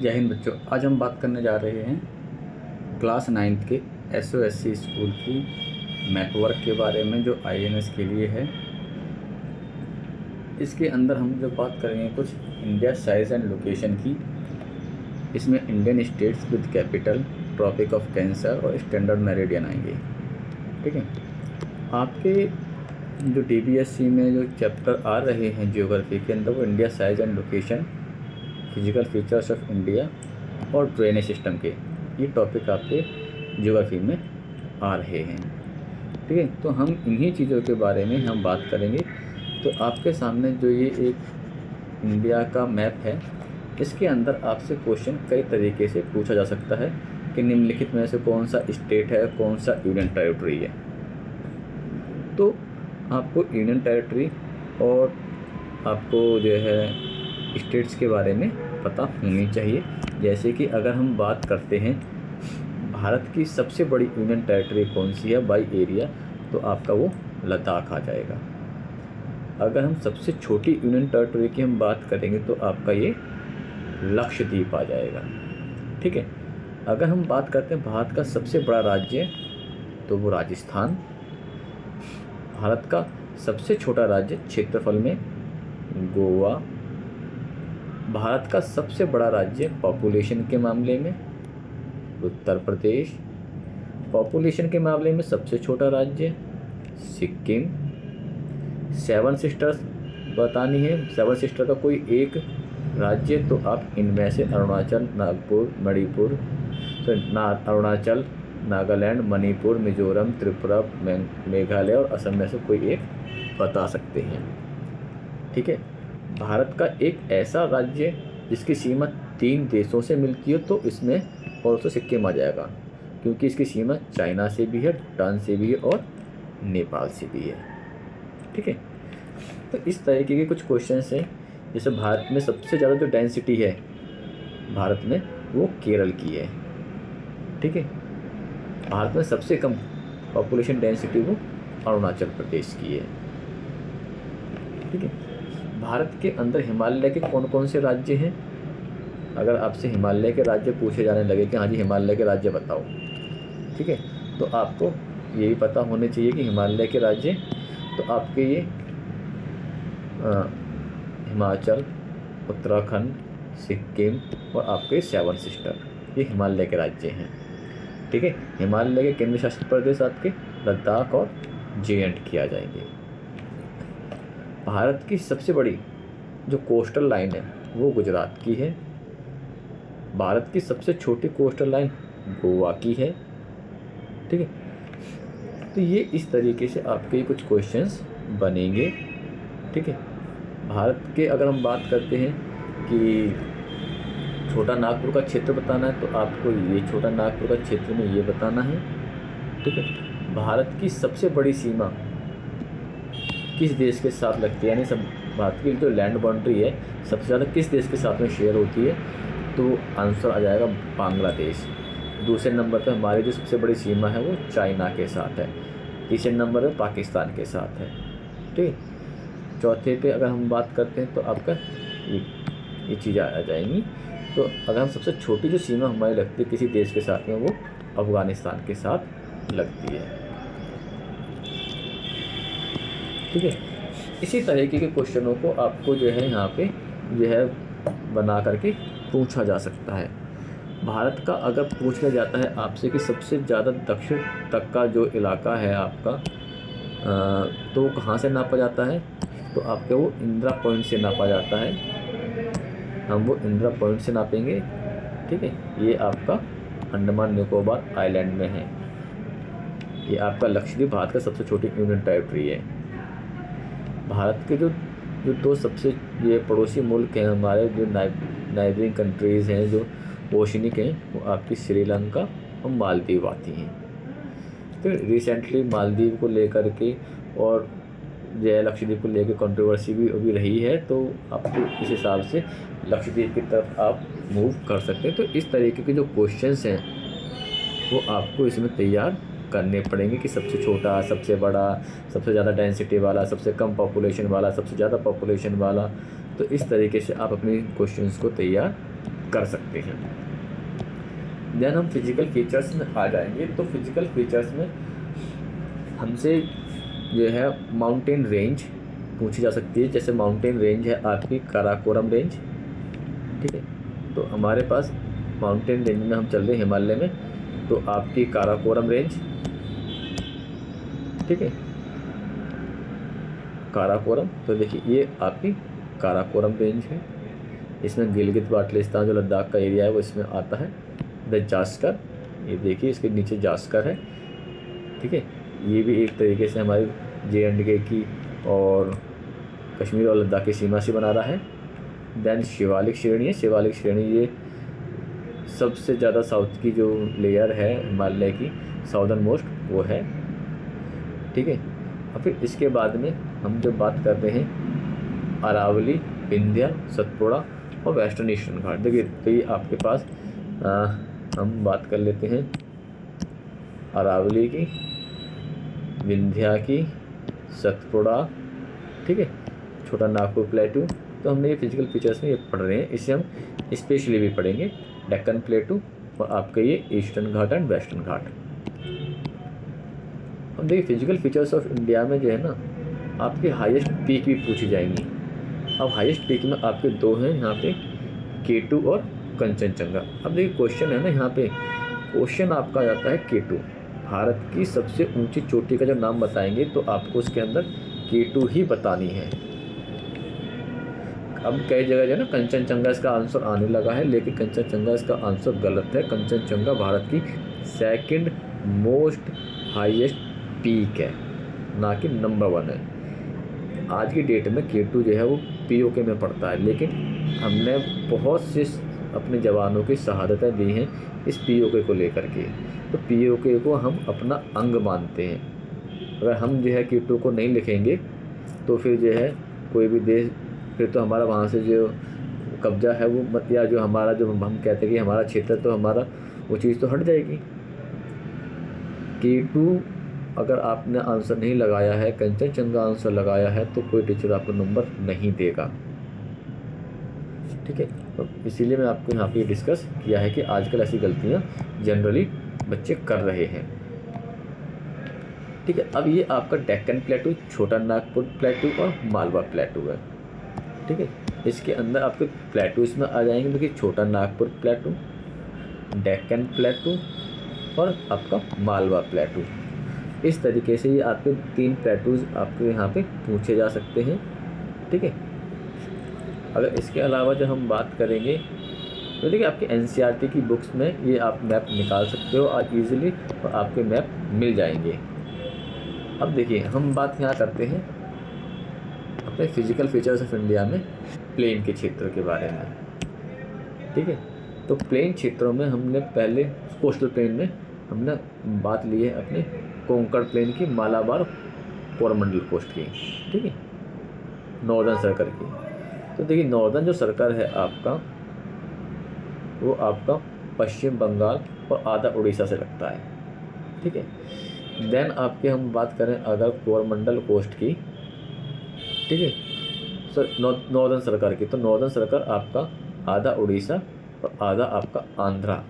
जय हिंद बच्चों। आज हम बात करने जा रहे हैं क्लास 9th के SOSC स्कूल की मैप वर्क के बारे में, जो INS के लिए है। इसके अंदर हम जो बात करेंगे कुछ इंडिया साइज़ एंड लोकेशन की। इसमें Indian states with capital, Tropic of Cancer और स्टैंडर्ड मेरिडियन आएंगे। ठीक है। आपके जो DBSC में जो चैप्टर आ रहे हैं ज्योग्राफी के अंदर, वो India size and location, physical features of India और ड्रेनेज सिस्टम के ये टॉपिक आपके ज्योग्राफी में आ रहे हैं। ठीक है। तो हम इन्हीं चीज़ों के बारे में हम बात करेंगे। तो आपके सामने जो ये एक इंडिया का मैप है, इसके अंदर आपसे क्वेश्चन कई तरीके से पूछा जा सकता है कि निम्नलिखित में से कौन सा स्टेट है, कौन सा यूनियन टेरिटरी है। तो आपको यूनियन टेरिटरी और आपको जो है स्टेट्स के बारे में पता होनी चाहिए। जैसे कि अगर हम बात करते हैं भारत की सबसे बड़ी यूनियन टेरिटरी कौन सी है बाई एरिया, तो आपका वो लद्दाख आ जाएगा। अगर हम सबसे छोटी यूनियन टेरिटरी की हम बात करेंगे तो आपका ये लक्षद्वीप आ जाएगा। ठीक है। अगर हम बात करते हैं भारत का सबसे बड़ा राज्य, तो वो राजस्थान। भारत का सबसे छोटा राज्य क्षेत्रफल में गोवा। भारत का सबसे बड़ा राज्य पॉपुलेशन के मामले में उत्तर प्रदेश। पॉपुलेशन के मामले में सबसे छोटा राज्य सिक्किम। सेवन सिस्टर्स बतानी है, सेवन सिस्टर का कोई एक राज्य, तो आप इनमें से अरुणाचल, नागपुर, मणिपुर, अरुणाचल, नागालैंड, मणिपुर, मिजोरम, त्रिपुरा, मेघालय और असम में से कोई एक बता सकते हैं। ठीक है। भारत का एक ऐसा राज्य जिसकी सीमा 3 देशों से मिलती है, तो इसमें और तो सिक्किम आ जाएगा, क्योंकि इसकी सीमा चाइना से भी है, भूटान से भी है और नेपाल से भी है। ठीक है। तो इस तरीके के कुछ क्वेश्चंस हैं। जैसे भारत में सबसे ज़्यादा जो डेंसिटी है भारत में, वो केरल की है। ठीक है। भारत में सबसे कम पॉपुलेशन डेंसिटी वो अरुणाचल प्रदेश की है। ठीक है। भारत के अंदर हिमालय के कौन कौन से राज्य हैं? अगर आपसे हिमालय के राज्य पूछे जाने लगे कि हाँ जी हिमालय के राज्य बताओ, ठीक है, तो आपको ये भी पता होने चाहिए कि हिमालय के राज्य, तो आपके ये हिमाचल, उत्तराखंड, सिक्किम और आपके 7 सिस्टर, ये हिमालय के राज्य हैं। ठीक है। हिमालय के केंद्र शासित प्रदेश आपके लद्दाख और JNK आ जाएंगे। भारत की सबसे बड़ी जो कोस्टल लाइन है वो गुजरात की है। भारत की सबसे छोटी कोस्टल लाइन गोवा की है। ठीक है। तो ये इस तरीके से आपके कुछ क्वेश्चंस बनेंगे। ठीक है। भारत के अगर हम बात करते हैं कि छोटा नागपुर का क्षेत्र बताना है, तो आपको ये छोटा नागपुर का क्षेत्र में ये बताना है। ठीक है। भारत की सबसे बड़ी सीमा किस देश के साथ लगती है, यानी सब भारत की जो लैंड बाउंड्री है सबसे ज़्यादा किस देश के साथ में शेयर होती है, तो आंसर आ जाएगा बांग्लादेश। दूसरे नंबर पर हमारी जो सबसे बड़ी सीमा है वो चाइना के साथ है। तीसरे नंबर पर पाकिस्तान के साथ है। ठीक। चौथे पे अगर हम बात करते हैं तो आपका ये चीज़ आ जाएंगी। तो अगर हम सबसे छोटी जो सीमा हमारी लगती है किसी देश के साथ में, वो अफ़गानिस्तान के साथ लगती है। ठीक है। इसी तरीके के क्वेश्चनों को आपको जो है यहाँ पे जो है बना करके पूछा जा सकता है। भारत का अगर पूछ लिया जाता है आपसे कि सबसे ज़्यादा दक्षिण तक का जो इलाका है आपका, तो कहाँ से नापा जाता है, तो आपके वो इंदिरा पॉइंट से नापा जाता है। हम वो इंदिरा पॉइंट से नापेंगे। ठीक है। ये आपका अंडमान निकोबार आइलैंड में है। ये आपका लक्षद्वीप भारत का सबसे छोटी यूनियन टेरिटरी है। भारत के जो दो सबसे ये पड़ोसी मुल्क हैं हमारे, जो नाइबरिंग कंट्रीज़ हैं जो ओशनिक हैं, वो आपकी श्रीलंका और मालदीव आती हैं। तो रिसेंटली मालदीव को लेकर के और जो लक्षद्वीप को लेकर कंट्रोवर्सी भी रही है, तो आपको इस हिसाब से लक्षद्वीप की तरफ आप मूव कर सकते हैं। तो इस तरीके के जो क्वेश्चंस हैं वो आपको इसमें तैयार करने पड़ेंगे कि सबसे छोटा, सबसे बड़ा, सबसे ज़्यादा डेंसिटी वाला, सबसे कम पॉपुलेशन वाला, सबसे ज़्यादा पॉपुलेशन वाला। तो इस तरीके से आप अपने क्वेश्चंस को तैयार कर सकते हैं। देन हम फिजिकल फीचर्स में आ जाएंगे। तो फिजिकल फीचर्स में हमसे जो है माउंटेन रेंज पूछी जा सकती है। जैसे माउंटेन रेंज है आपकी काराकोरम रेंज, ठीक है। तो हमारे पास माउंटेन रेंज में हम चल रहे हैं हिमालय में, तो आपकी काराकोरम रेंज, ठीक है, काराकोरम। तो देखिए ये आपकी काराकोरम रेंज है। इसमें गिलगित बाल्टिस्तान जो लद्दाख का एरिया है वो इसमें आता है। द जास्कर, ये देखिए इसके नीचे जास्कर है, ठीक है। ये भी एक तरीके से हमारी J&K की और कश्मीर और लद्दाख की सीमा से बना रहा है। देन शिवालिक श्रेणी है। शिवालिक श्रेणी ये सबसे ज़्यादा साउथ की जो लेयर है हिमालय की, साउदर्न मोस्ट वो है, ठीक है। और फिर इसके बाद में हम जब बात करते हैं अरावली, विंध्या, सतपुड़ा और वेस्टर्न ईस्टर्न घाट। देखिए तो ये आपके पास हम बात कर लेते हैं अरावली की, विंध्या की, सतपुड़ा, ठीक है, छोटा नागपुर प्लेटू। तो हमने ये फिजिकल फीचर्स में ये पढ़ रहे हैं। इसे हम स्पेशली भी पढ़ेंगे, डेक्कन प्लेटू और आपका ये ईस्टर्न घाट एंड वेस्टर्न घाट। अब देखिए फिजिकल फीचर्स ऑफ इंडिया में जो है ना आपके हाईएस्ट पीक भी पूछी जाएंगी। अब हाईएस्ट पीक में आपके दो हैं यहाँ पे, K2 और कंचनजंगा। अब देखिए क्वेश्चन है ना, यहाँ पे क्वेश्चन आपका आ जाता है K2, भारत की सबसे ऊंची चोटी का जब नाम बताएंगे तो आपको उसके अंदर K2 ही बतानी है। अब कई जगह जो है ना कंचनजंगा इसका आंसर आने लगा है, लेकिन कंचनजंगा इसका आंसर गलत है। कंचनजंगा भारत की सेकंड मोस्ट हाईएस्ट पीक है, ना कि नंबर 1 है। आज की डेट में K2 जो है वो POK में पड़ता है, लेकिन हमने बहुत से अपने जवानों की शहादतें दी हैं इस POK को लेकर के। तो POK को हम अपना अंग मानते हैं। अगर हम जो है K2 को नहीं लिखेंगे तो फिर जो है कोई भी देश, फिर तो हमारा वहाँ से जो कब्जा है वो मत, या जो हमारा जो हम कहते हैं कि हमारा क्षेत्र, तो हमारा वो चीज़ तो हट जाएगी। K2 अगर आपने आंसर नहीं लगाया है, कंचनजंगा आंसर लगाया है, तो कोई टीचर आपको नंबर नहीं देगा, ठीक है। तो इसीलिए मैं आपको यहाँ पे डिस्कस किया है कि आजकल ऐसी गलतियाँ जनरली बच्चे कर रहे हैं, ठीक है। अब ये आपका डेक्कन प्लेटू, छोटा नागपुर प्लेटू और मालवा प्लेटू है, ठीक है। इसके अंदर आपके प्लेटूज में आ जाएंगे, देखिए छोटा नागपुर प्लेटू, डेक्कन प्लेटू और आपका मालवा प्लेटू। इस तरीके से ये आपके 3 प्लेटूज आपके यहाँ पे पूछे जा सकते हैं, ठीक है। अगर इसके अलावा जब हम बात करेंगे तो देखिए आपके NCERT की बुक्स में ये आप मैप निकाल सकते हो और ईज़िली और आपके मैप मिल जाएंगे। अब देखिए हम बात यहाँ करते हैं अपने फिजिकल फीचर्स ऑफ इंडिया में प्लेन के क्षेत्र के बारे में, ठीक है। तो प्लेन क्षेत्रों में हमने पहले कोस्टल प्लेन में हमने बात ली है अपने कोंकण प्लेन की, मालाबार, कोरोमंडल कोस्ट की, ठीक है, नॉर्दर्न सर्कल की। तो देखिए नॉर्दर्न जो सर्कल है आपका वो आपका पश्चिम बंगाल और आधा उड़ीसा से लगता है, ठीक है। देन आपके हम बात करें अगर कोरोमंडल कोस्ट की, ठीक है, सर नॉर्दर्न सर्कल की, तो नॉर्दर्न सर्कल आपका आधा उड़ीसा और आधा आपका आंध्रा,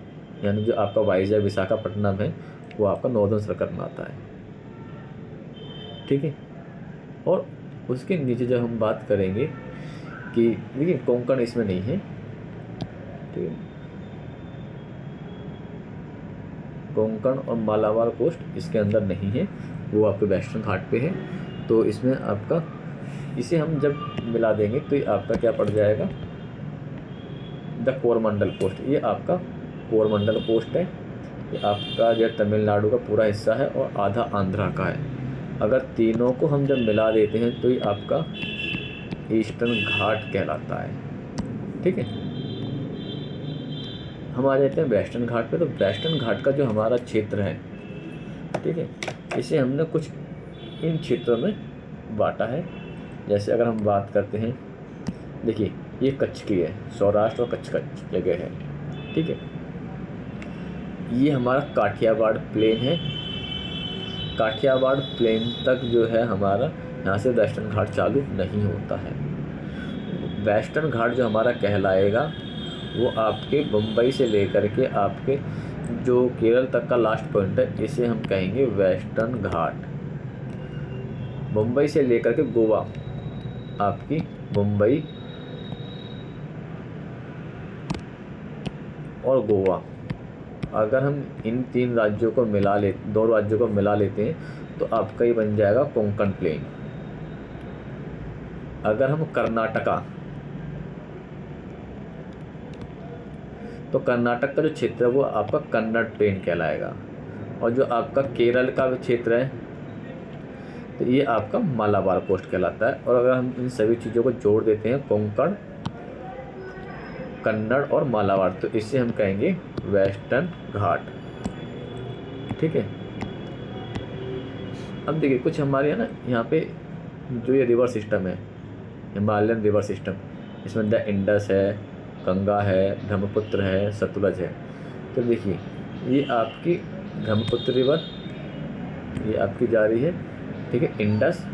यानी जो आपका वाइजैग विशाखापट्टनम है वो आपका नॉर्दर्न सर्कल में आता है, ठीक है। और उसके नीचे जब हम बात करेंगे कि देखिए कोंकण इसमें नहीं है, ठीक है, कोंकण और मालाबार कोस्ट इसके अंदर नहीं है, वो आपके वेस्टर्न घाट पे है। तो इसमें आपका इसे हम जब मिला देंगे तो ये आपका क्या पड़ जाएगा, द कोरोमंडल कोस्ट। ये आपका कोरोमंडल कोस्ट है, ये आपका जो तमिलनाडु का पूरा हिस्सा है और आधा आंध्रा का है। अगर तीनों को हम जब मिला देते हैं तो ये आपका ईस्टर्न घाट कहलाता है, ठीक है। हम आ जाते हैं वेस्टर्न घाट पे। तो वेस्टर्न घाट का जो हमारा क्षेत्र है, ठीक है, इसे हमने कुछ इन क्षेत्रों में बांटा है। जैसे अगर हम बात करते हैं, देखिए ये कच्छ की है, सौराष्ट्र और कच्छ का जगह है, ठीक है। ये हमारा काठियावाड़ प्लेन है। काठियावाड़ प्लेन तक जो है हमारा यहाँ से वेस्टर्न घाट चालू नहीं होता है। वेस्टर्न घाट जो हमारा कहलाएगा वो आपके मुंबई से लेकर के आपके जो केरल तक का लास्ट पॉइंट है, इसे हम कहेंगे वेस्टर्न घाट। मुंबई से लेकर के गोवा, आपकी मुंबई और गोवा, अगर हम इन 3 राज्यों को मिला ले 2 राज्यों को मिला लेते हैं तो आपका ये बन जाएगा कोंकण प्लेन। अगर हम कर्नाटका, तो कर्नाटक का जो क्षेत्र है वो आपका कन्नड़ प्लेन कहलाएगा, और जो आपका केरल का क्षेत्र है तो ये आपका मालाबार कोस्ट कहलाता है। और अगर हम इन सभी चीज़ों को जोड़ देते हैं, कोंकण, कन्नड़ और मालाबार, तो इसे हम कहेंगे वेस्टर्न घाट। ठीक है। अब देखिए कुछ हमारे यहाँ ना, यहाँ पे जो ये रिवर सिस्टम है, हिमालयन रिवर सिस्टम, इसमें द इंडस है, गंगा है, ब्रह्मपुत्र है, सतलज है। तो देखिए ये आपकी ब्रह्मपुत्र रिवर, ये आपकी जा रही है, ठीक है, इंडस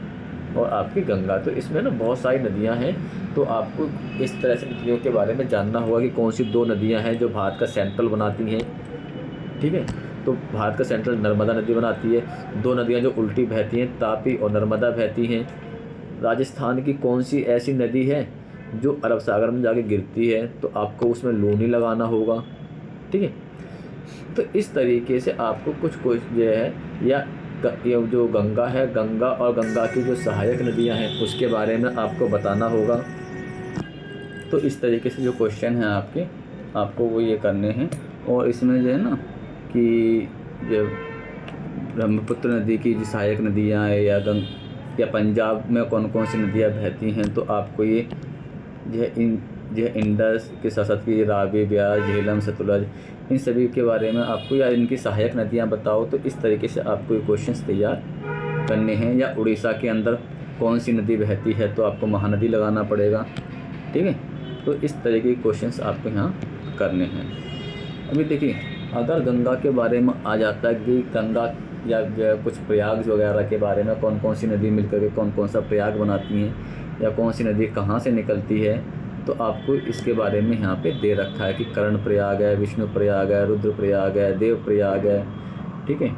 और आपकी गंगा। तो इसमें ना बहुत सारी नदियां हैं, तो आपको इस तरह से नदियों के बारे में जानना होगा कि कौन सी 2 नदियां हैं जो भारत का सेंट्रल बनाती हैं। ठीक है, तो भारत का सेंट्रल नर्मदा नदी बनाती है। 2 नदियां जो उल्टी बहती हैं, तापी और नर्मदा बहती हैं। राजस्थान की कौन सी ऐसी नदी है जो अरब सागर में जाके गिरती है, तो आपको उसमें लूनी लगाना होगा। ठीक है, तो इस तरीके से आपको कुछ जो है, या ये जो गंगा है, गंगा और गंगा की जो सहायक नदियां हैं उसके बारे में आपको बताना होगा। तो इस तरीके से जो क्वेश्चन हैं आपको वो ये करने हैं। और इसमें जो है ना कि जो ब्रह्मपुत्र नदी की जो सहायक नदियां हैं, या पंजाब में कौन कौन सी नदियां बहती हैं, तो आपको ये जो इंडस के साथ साथ की रावी, ब्यास, झेलम, सतलज, इन सभी के बारे में आपको, या इनकी सहायक नदियां बताओ। तो इस तरीके से आपको ये क्वेश्चंस तैयार करने हैं। या उड़ीसा के अंदर कौन सी नदी बहती है, तो आपको महानदी लगाना पड़ेगा। ठीक है, तो इस तरीके के क्वेश्चंस आपको यहाँ करने हैं। अभी देखिए, अगर गंगा के बारे में आ जाता है कि गंगा या कुछ प्रयाग वगैरह के बारे में, कौन कौन सी नदी मिलकर के कौन कौन सा प्रयाग बनाती हैं, या कौन सी नदी कहाँ से निकलती है, तो आपको इसके बारे में यहाँ पे दे रखा है कि कर्ण प्रयाग है, विष्णु प्रयाग है, रुद्र प्रयाग है, देव प्रयाग है। ठीक है,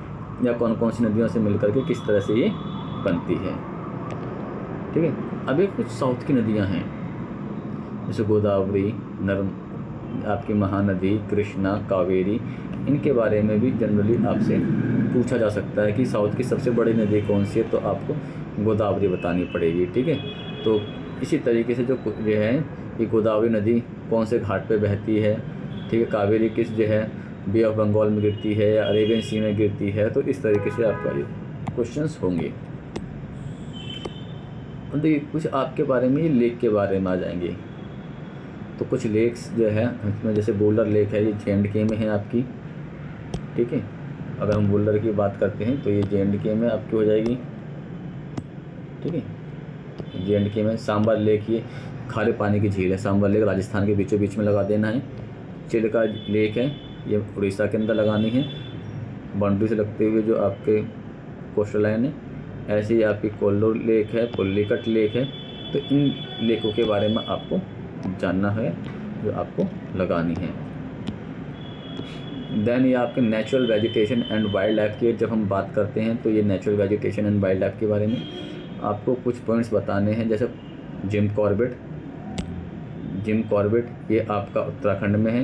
या कौन कौन सी नदियों से मिलकर के किस तरह से ये बनती है। ठीक है, अभी कुछ साउथ की नदियाँ हैं, जैसे गोदावरी, आपकी महानदी, कृष्णा, कावेरी, इनके बारे में भी जनरली आपसे पूछा जा सकता है कि साउथ की सबसे बड़ी नदी कौन सी है, तो आपको गोदावरी बतानी पड़ेगी। ठीक है, तो इसी तरीके से जो है, ये गोदावरी नदी कौन से घाट पे बहती है, ठीक है, कावेरी किस जो है बे ऑफ बंगाल में गिरती है या अरेबियन सी में गिरती है। तो इस तरीके से आपका ये क्वेश्चंस होंगे। और देखिए कुछ आपके बारे में, ये लेक के बारे में आ जाएंगे। तो कुछ लेक्स जो है इसमें, जैसे बोल्डर लेक है, ये J&K में है आपकी। ठीक है, अगर हम बोल्डर की बात करते हैं तो ये J&K में आपकी हो जाएगी। ठीक है, J&K में सांबर लेक, ये खारे पानी की झील है। सांबर लेक राजस्थान के बीचों बीच में लगा देना है। चिल्का लेक है, ये उड़ीसा के अंदर लगानी है, बाउंड्री से लगते हुए जो आपके कोस्टल लाइन है। ऐसे ही आपकी कोल्लूर लेक है, पुल्लिकट लेक है। तो इन लेकों के बारे में आपको जानना है, जो आपको लगानी है। देन ये आपके natural vegetation and wild life की जब हम बात करते हैं, तो ये natural vegetation and wild life के बारे में आपको कुछ पॉइंट्स बताने हैं। जैसे जिम कॉर्बेट ये आपका उत्तराखंड में है।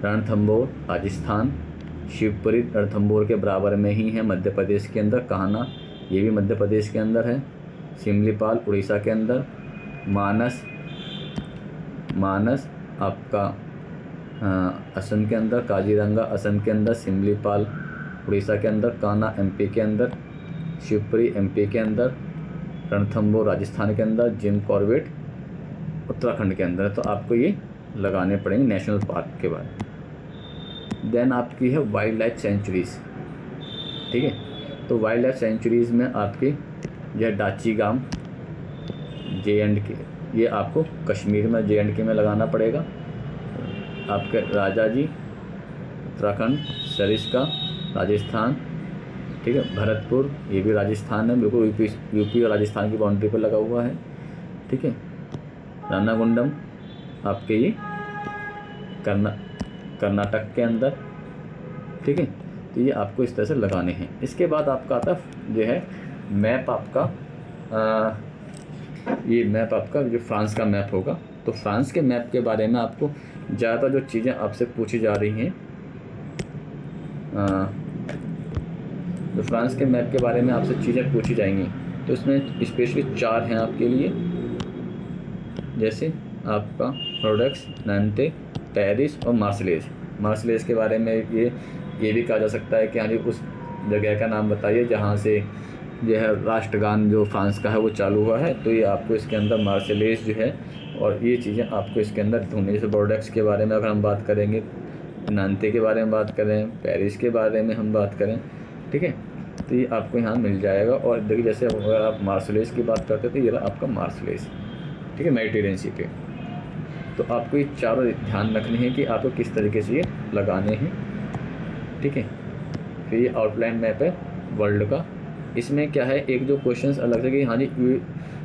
रणथंभौर राजस्थान, शिवपुरी रणथंभौर के बराबर में ही है मध्य प्रदेश के अंदर। कान्हा ये भी मध्य प्रदेश के अंदर है। सिमलीपाल उड़ीसा के अंदर। मानस आपका असम के अंदर। काजीरंगा असम के अंदर। सिमलीपाल उड़ीसा के अंदर। कान्हा एमपी के अंदर। शिवपुरी एमपी के अंदर। रणथंभौर राजस्थान के अंदर। जिम कॉर्बेट उत्तराखंड के अंदर। तो आपको ये लगाने पड़ेंगे नेशनल पार्क के बाद। देन आपकी है वाइल्ड लाइफ सेंचुरीज़। ठीक है, तो वाइल्ड लाइफ सेंचुरीज़ में आपकी यह डाचीगाम J&K, ये आपको कश्मीर में J&K में लगाना पड़ेगा। आपके राजा जी उत्तराखंड। सरिस्का राजस्थान। ठीक है, भरतपुर ये भी राजस्थान है, बिल्कुल यूपी और राजस्थान की बाउंड्री पर लगा हुआ है। ठीक है, रानागुंडम आपके ये कर्नाटक के अंदर, ठीक है। तो ये आपको इस तरह से लगाने हैं। इसके बाद आपका आता जो है मैप आपका, ये मैप आपका जो फ्रांस का मैप होगा। तो फ्रांस के मैप के बारे में आपको ज़्यादा जो चीज़ें आपसे पूछी जा रही हैं, जो फ्रांस के मैप के बारे में आपसे चीज़ें पूछी जाएंगी, तो इसमें स्पेशली 4 हैं आपके लिए, जैसे आपका रोडेक्स, नांते, पेरिस और मार्सेलेज। मार्सेलेज के बारे में ये भी कहा जा सकता है कि हाँ जी उस जगह का नाम बताइए जहाँ से जो है राष्ट्रगान जो फ्रांस का है वो चालू हुआ है। तो ये आपको इसके अंदर मार्सेलेज जो है, और ये चीज़ें आपको इसके अंदर ढूंढनी। जैसे रोडेक्स के बारे में अगर हम बात करेंगे, नांते के बारे में बात करें, पेरिस के बारे में हम बात करें, ठीक है, तो ये आपको यहाँ मिल जाएगा। और देखिए जैसे अगर आप मार्सेलेज की बात करते हैं तो ये रहा आपका मार्सेलेज, ठीक है, मेडिटेरियन सी पे। तो आपको ये चारों ध्यान रखने हैं कि आपको किस तरीके से ये लगाने हैं, ठीक है। फिर ये आउटलाइन मैप है वर्ल्ड का। इसमें क्या है, एक जो क्वेश्चंस अलग से कि हाँ जी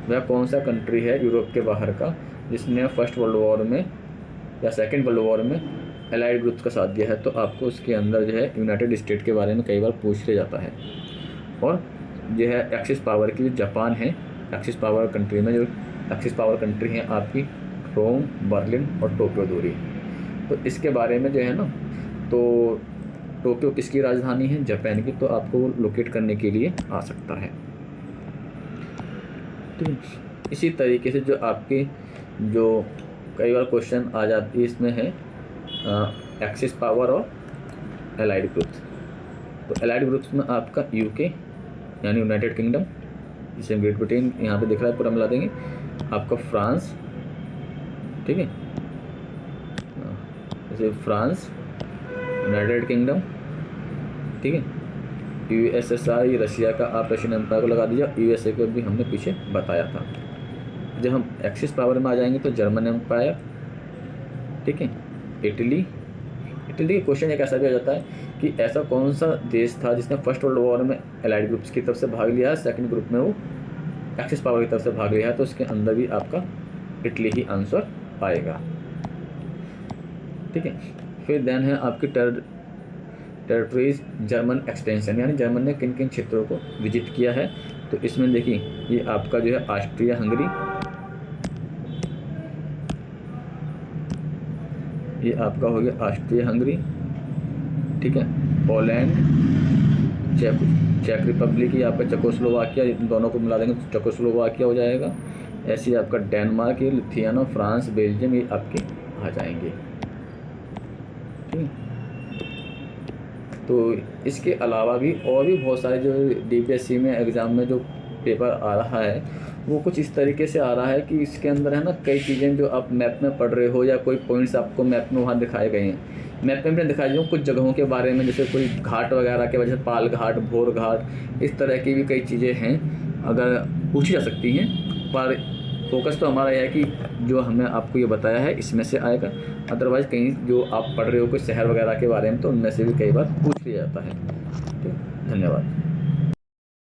वह कौन सा कंट्री है यूरोप के बाहर का जिसने फर्स्ट वर्ल्ड वॉर में या सेकेंड वर्ल्ड वॉर में एलाइड ग्रुप्स का साथ दिया है। तो आपको उसके अंदर जो है यूनाइटेड स्टेट के बारे में कई बार पूछ लिया जाता है। और जो है एक्सिस पावर की, जो जापान है एक्सिस पावर कंट्री में, जो एक्सिस पावर कंट्री हैं आपकी रोम, बर्लिन और टोक्यो दूरी। तो इसके बारे में जो है ना, तो टोक्यो किसकी राजधानी है, जापान की, तो आपको लोकेट करने के लिए आ सकता है। तो इसी तरीके से जो आपके जो कई बार क्वेश्चन आ जाती है इसमें है एक्सिस पावर और एलाइड ग्रुप्स। तो एलाइड ग्रुप्स में आपका यूके यानी यूनाइटेड किंगडम, जिसे ग्रेट ब्रिटेन यहाँ पे दिख रहा है पूरा मिला देंगे, आपका फ्रांस, ठीक है, जैसे फ्रांस, यूनाइटेड किंगडम, ठीक है, यूएसएसआर, ये रशिया का, आप रशियन एम्पायर को लगा दीजिए। यूएसए को भी हमने पीछे बताया था। जब हम एक्सिस पावर में आ जाएंगे तो जर्मन एम्पायर, ठीक है, इटली के क्वेश्चन एक ऐसा भी आ जाता है कि ऐसा कौन सा देश था जिसने फर्स्ट वर्ल्ड वॉर में एलाइड ग्रुप्स की तरफ से भाग लिया है, सेकंड ग्रुप में वो एक्सिस पावर की तरफ से भाग लिया है, तो उसके अंदर भी आपका इटली ही आंसर आएगा, ठीक है। फिर देन है आपकी टेरिटरीज जर्मन एक्सटेंशन, यानी जर्मन ने किन किन क्षेत्रों को विजिट किया है। तो इसमें देखिए ये आपका जो है ऑस्ट्रिया हंगरी, ये आपका हो गया ऑस्ट्रिया हंगरी, ठीक है, पोलैंड, चेक रिपब्लिक, ये आपका चेकोस्लोवाकिया, इन दोनों को मिला देंगे तो चेकोस्लोवाकिया हो जाएगा। ऐसे आपका डेनमार्क, ये लिथुआनिया, फ्रांस, बेल्जियम, ये आपके आ जाएंगे, ठीक है। तो इसके अलावा भी और भी बहुत सारे जो डीपीएससी में एग्ज़ाम में जो पेपर आ रहा है वो कुछ इस तरीके से आ रहा है कि इसके अंदर है ना कई चीज़ें जो आप मैप में पढ़ रहे हो या कोई पॉइंट्स आपको मैप में वहाँ दिखाए गए हैं, मैप में दिखाई दूँ कुछ जगहों के बारे में, जैसे कोई घाट वगैरह के वजह से पाल घाट, भोर घाट, इस तरह की भी कई चीज़ें हैं अगर पूछी जा सकती हैं। पर फोकस तो हमारा यह है कि जो हमें आपको ये बताया है इसमें से आएगा। अदरवाइज़ कहीं जो आप पढ़ रहे हो कोई शहर वगैरह के बारे में तो उनमें से भी कई बार पूछ लिया जाता है। ठीक, धन्यवाद।